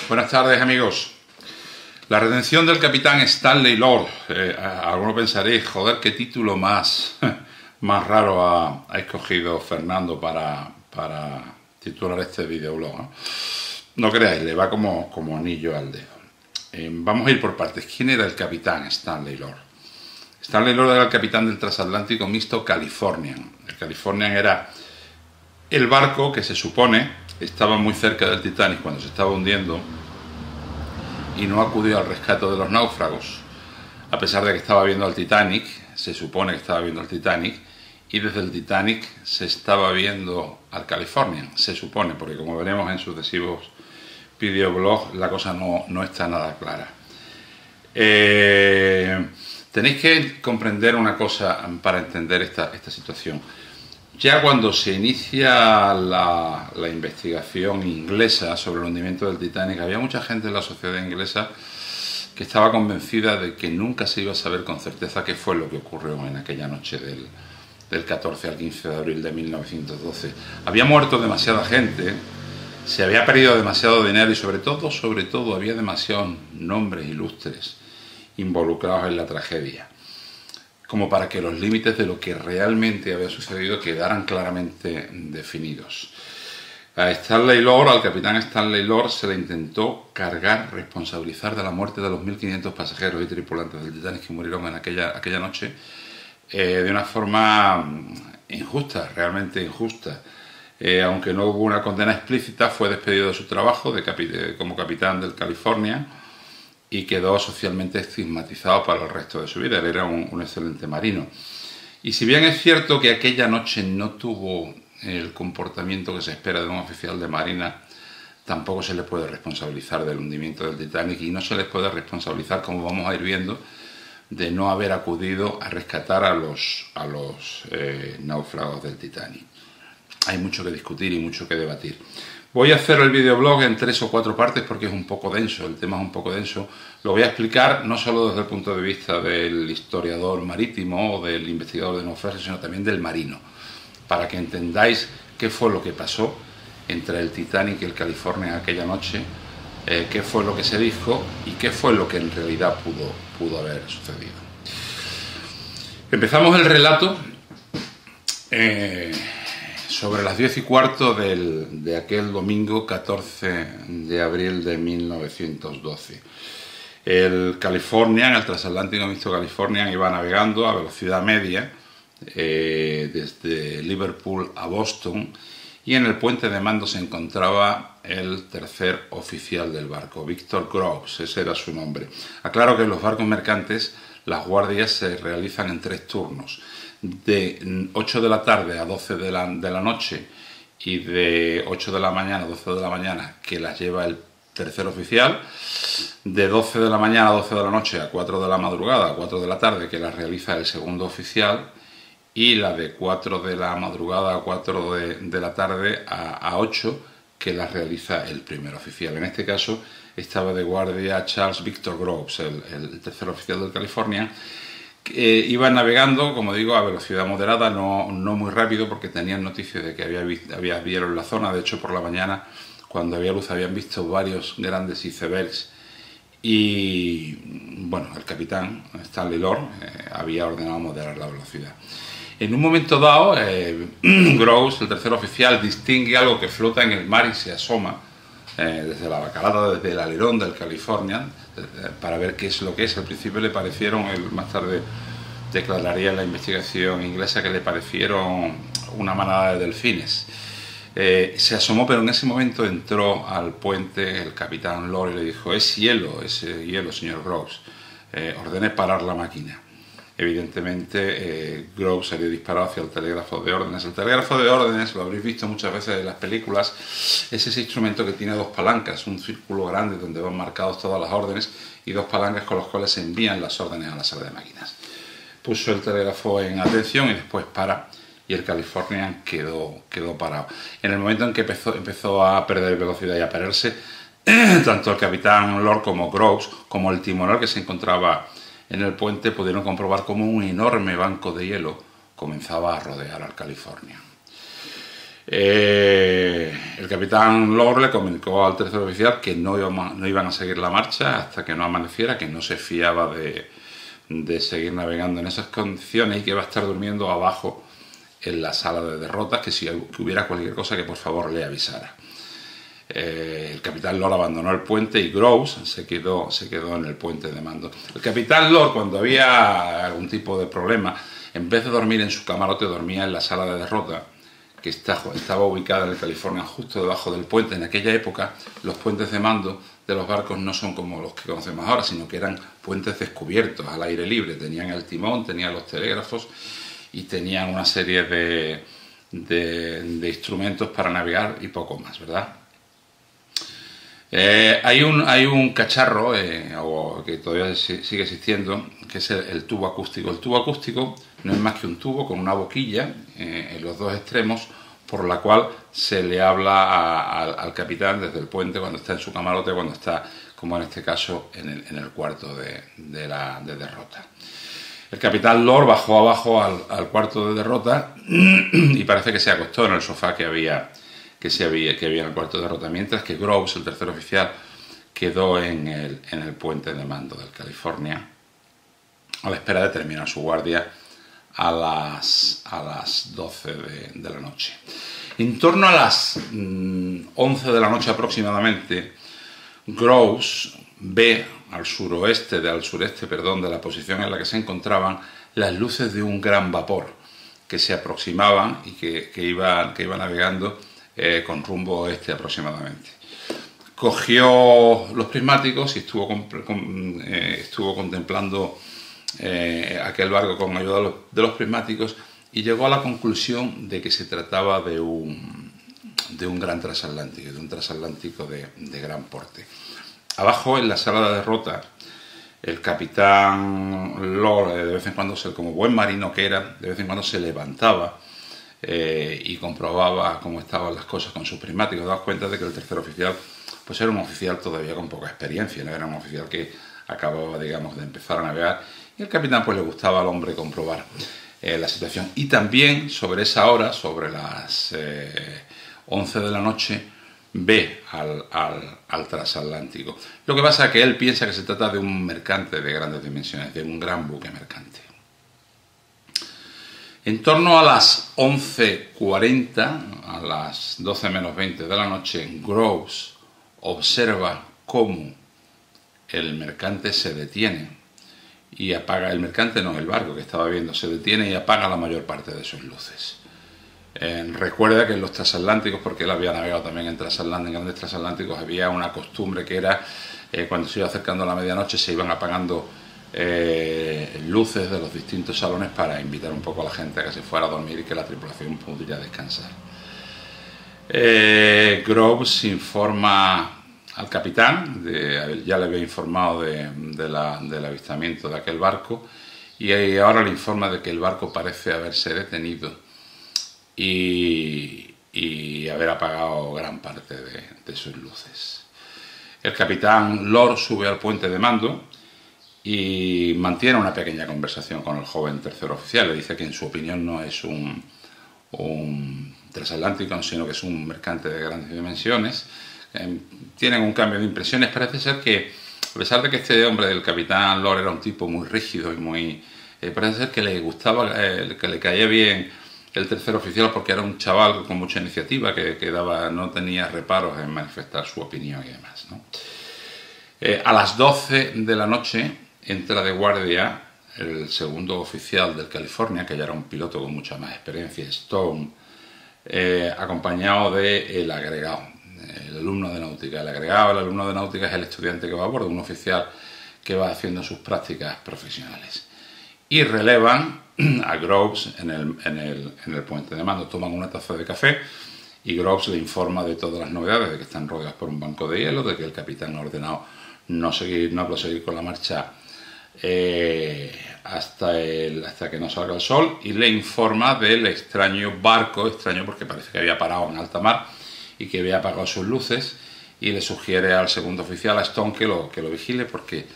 Buenas tardes, amigos. La redención del capitán Stanley Lord. Algunos pensaréis, joder, qué título más raro ha escogido Fernando para titular este videoblog, ¿no? No creáis, le va como anillo al dedo. Vamos a ir por partes. ¿Quién era el capitán Stanley Lord? Stanley Lord era el capitán del transatlántico mixto Californian. El Californian era el barco que se supone estaba muy cerca del Titanic cuando se estaba hundiendo y no acudió al rescate de los náufragos, a pesar de que estaba viendo al Titanic. Se supone que estaba viendo al Titanic, y desde el Titanic se estaba viendo al Californian, se supone, porque como veremos en sucesivos videoblogs, la cosa no está nada clara. Tenéis que comprender una cosa para entender esta situación. Ya cuando se inicia la investigación inglesa sobre el hundimiento del Titanic, había mucha gente en la sociedad inglesa que estaba convencida de que nunca se iba a saber con certeza qué fue lo que ocurrió en aquella noche del 14 al 15 de abril de 1912. Había muerto demasiada gente, se había perdido demasiado dinero y sobre todo había demasiados nombres ilustres involucrados en la tragedia, como para que los límites de lo que realmente había sucedido quedaran claramente definidos. A Stanley Lord, al capitán Stanley Lord, se le intentó responsabilizar de la muerte de los 1.500 pasajeros y tripulantes del Titanic que murieron en aquella noche de una forma injusta, realmente injusta. Aunque no hubo una condena explícita, fue despedido de su trabajo como capitán del California y quedó socialmente estigmatizado para el resto de su vida. Él era un excelente marino. Y si bien es cierto que aquella noche no tuvo el comportamiento que se espera de un oficial de marina, tampoco se le puede responsabilizar del hundimiento del Titanic, y no se les puede responsabilizar, como vamos a ir viendo, de no haber acudido a rescatar a los náufragos del Titanic. Hay mucho que discutir y mucho que debatir. Voy a hacer el videoblog en 3 o 4 partes porque es un poco denso, el tema es un poco denso. Lo voy a explicar no solo desde el punto de vista del historiador marítimo o del investigador de naufragios, sino también del marino, para que entendáis qué fue lo que pasó entre el Titanic y el California aquella noche, qué fue lo que se dijo y qué fue lo que en realidad pudo haber sucedido. Empezamos el relato sobre las 10:15 de aquel domingo 14 de abril de 1912. El Californian, el transatlántico mixto Californian, iba navegando a velocidad media desde Liverpool a Boston, y en el puente de mando se encontraba el tercer oficial del barco, Victor Groves, ese era su nombre. Aclaro que en los barcos mercantes las guardias se realizan en 3 turnos, de 8 de la tarde a 12 de la noche y de 8 de la mañana a 12 de la mañana, que las lleva el tercer oficial, de 12 de la mañana a 12 de la noche a 4 de la madrugada a 4 de la tarde, que las realiza el segundo oficial, y la de 4 de la madrugada a 4 de la tarde a 8, que las realiza el primer oficial. En este caso estaba de guardia Charles Victor Groves, el tercer oficial del California. Iba navegando, como digo, a velocidad moderada, no muy rápido, porque tenían noticias de que había hielo en la zona. De hecho, por la mañana, cuando había luz, habían visto varios grandes icebergs, y bueno, el capitán Stanley Lord había ordenado moderar la velocidad. En un momento dado, Groves, el tercer oficial, distingue algo que flota en el mar y se asoma desde la bacalata, desde el alerón del California, para ver qué es lo que es. Al principio le parecieron, más tarde declararía en la investigación inglesa, que le parecieron una manada de delfines. Se asomó, pero en ese momento entró al puente el capitán Lord y le dijo: ese hielo, señor Groves, ordene parar la máquina. Evidentemente, Groves salió disparado hacia el telégrafo de órdenes. El telégrafo de órdenes, lo habréis visto muchas veces en las películas, es ese instrumento que tiene 2 palancas, un círculo grande donde van marcados todas las órdenes, y 2 palancas con las cuales se envían las órdenes a la sala de máquinas. Puso el telégrafo en atención y después para, y el Californian quedó parado. En el momento en que empezó a perder velocidad y a perderse, tanto el capitán Lord como Groves, como el timonel que se encontraba en el puente, pudieron comprobar cómo un enorme banco de hielo comenzaba a rodear al California. El capitán Lord le comunicó al tercer oficial que no iban a seguir la marcha hasta que no amaneciera, que no se fiaba de seguir navegando en esas condiciones y que iba a estar durmiendo abajo en la sala de derrotas, que si hubiera cualquier cosa que por favor le avisara. El capitán Lord abandonó el puente y Groves se quedó en el puente de mando. El capitán Lord, cuando había algún tipo de problema, en vez de dormir en su camarote, dormía en la sala de derrota, que estaba ubicada en el California, justo debajo del puente. En aquella época, los puentes de mando de los barcos no son como los que conocemos ahora, sino que eran puentes descubiertos, al aire libre. Tenían el timón, tenían los telégrafos y tenían una serie de instrumentos para navegar y poco más, ¿verdad? Hay un cacharro que todavía sigue existiendo, que es el tubo acústico. El tubo acústico no es más que un tubo con una boquilla en los dos extremos, por la cual se le habla al capitán desde el puente cuando está en su camarote, cuando está, como en este caso, en el cuarto de derrota. El capitán Lord bajó abajo al cuarto de derrota y parece que se acostó en el sofá que había en el cuarto de derrota, mientras que Groves, el tercer oficial, quedó en el puente de mando del California a la espera de terminar su guardia a las 12 de la noche. En torno a las 11 de la noche aproximadamente, Groves ve al sureste de la posición en la que se encontraban las luces de un gran vapor que se aproximaban y que iba navegando con rumbo oeste aproximadamente. Cogió los prismáticos y estuvo contemplando aquel barco con ayuda de los prismáticos y llegó a la conclusión de que se trataba de un gran transatlántico, de un transatlántico de gran porte. Abajo, en la sala de derrota, el capitán Lord, de vez en cuando, como buen marino que era, de vez en cuando se levantaba y comprobaba cómo estaban las cosas con sus prismáticos. Daos cuenta de que el tercer oficial pues era un oficial todavía con poca experiencia, no era un oficial que acababa, digamos, de empezar a navegar, y el capitán pues le gustaba al hombre comprobar la situación. Y también sobre esa hora, sobre las 11 de la noche, ve al transatlántico. Lo que pasa es que él piensa que se trata de un mercante de grandes dimensiones, de un gran buque mercante. En torno a las 11:40, a las 12 menos 20 de la noche, Groves observa cómo el mercante se detiene y apaga, el barco que estaba viendo se detiene y apaga la mayor parte de sus luces. Recuerda que en los transatlánticos, porque él había navegado también en grandes transatlánticos, había una costumbre que era cuando se iba acercando a la medianoche se iban apagando luces de los distintos salones para invitar un poco a la gente a que se fuera a dormir y que la tripulación pudiera descansar. Groves informa al capitán, ya le había informado del avistamiento de aquel barco, y ahora le informa de que el barco parece haberse detenido y haber apagado gran parte de sus luces. El capitán Lord sube al puente de mando y mantiene una pequeña conversación con el joven tercer oficial. Le dice que en su opinión no es un transatlántico, sino que es un mercante de grandes dimensiones. Tienen un cambio de impresiones. Parece ser que, a pesar de que este hombre del capitán Lord era un tipo muy rígido y muy... parece ser que le gustaba, que le caía bien el tercer oficial porque era un chaval con mucha iniciativa, que no tenía reparos en manifestar su opinión y demás, ¿no? A las 12 de la noche entra de guardia el segundo oficial del California, que ya era un piloto con mucha más experiencia, Stone, acompañado del agregado, el alumno de náutica. El alumno de náutica es el estudiante que va a bordo, un oficial que va haciendo sus prácticas profesionales. Y relevan a Groves en el puente de mando. Toman una taza de café y Groves le informa de todas las novedades, de que están rodeados por un banco de hielo, de que el capitán ha ordenado no proseguir con la marcha hasta que no salga el sol, y le informa del extraño barco, extraño porque parece que había parado en alta mar y que había apagado sus luces, y le sugiere al segundo oficial, a Stone, que lo vigile porque,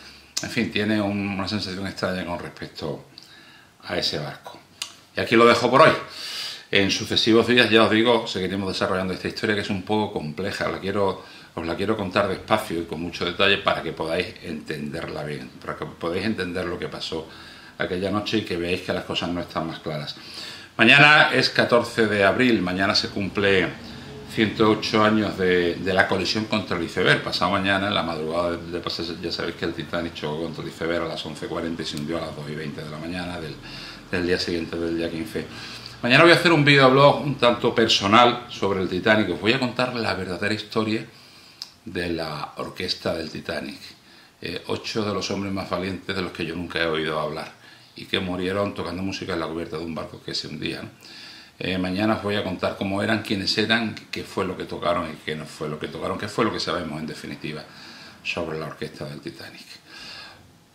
en fin, tiene una sensación extraña con respecto a ese barco. Y aquí lo dejo por hoy. En sucesivos días, ya os digo, seguiremos desarrollando esta historia, que es un poco compleja. Os la quiero contar despacio y con mucho detalle para que podáis entenderla bien, para que podáis entender lo que pasó aquella noche y que veáis que las cosas no están más claras. Mañana es 14 de abril, mañana se cumple 108 años de la colisión contra el iceberg. Pasado mañana, en la madrugada de pasar, ya sabéis que el Titanic chocó contra el iceberg a las 11:40 y se hundió a las 2:20 de la mañana del día siguiente, del día 15. Mañana voy a hacer un videoblog un tanto personal sobre el Titanic. Os voy a contar la verdadera historia de la orquesta del Titanic. 8 de los hombres más valientes de los que yo nunca he oído hablar y que murieron tocando música en la cubierta de un barco que se hundía, ¿no? Mañana os voy a contar cómo eran, quiénes eran, qué fue lo que tocaron y qué no fue lo que tocaron, qué fue lo que sabemos en definitiva sobre la orquesta del Titanic.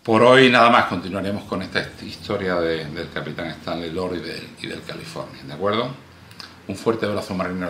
Por hoy nada más, continuaremos con esta historia del capitán Stanley Lord y del California, ¿de acuerdo? Un fuerte abrazo marinero.